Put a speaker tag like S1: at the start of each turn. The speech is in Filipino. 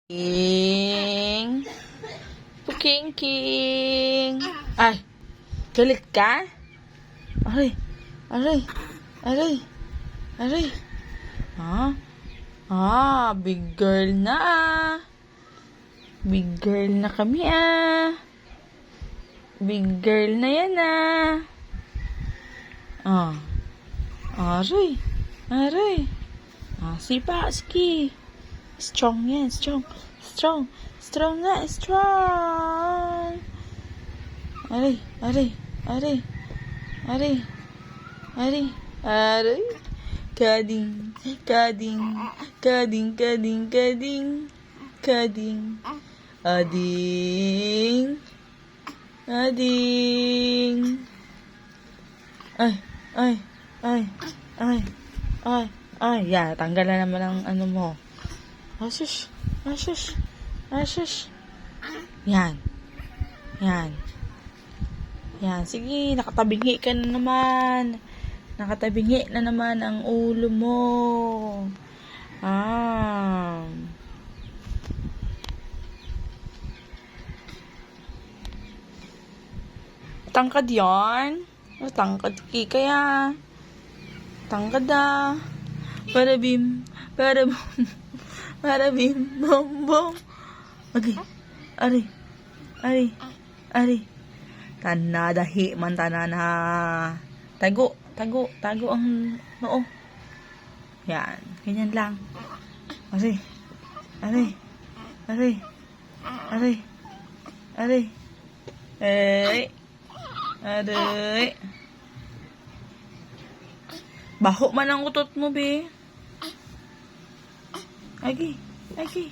S1: King. King. Ay, galit ka? Aray. Big girl na Big girl na kami Big girl na yan Aray. Sipa, sige. Strong yan, strong. Strong nga, strong. Aray. Kading. Ading. Yan, tanggal na naman ang ano mo. Ashush. Yan, sige, nakatabingi ka na naman. Nakatabingi na naman ang ulo mo. Tangkad yan. Tangkad kaya. Tangkad Parabim, bom. Okay. Ari. Tanadahi man tanana. Tago ang noo. Yan, ganyan lang. Ari. Baho man ang utot mo, be. Agi.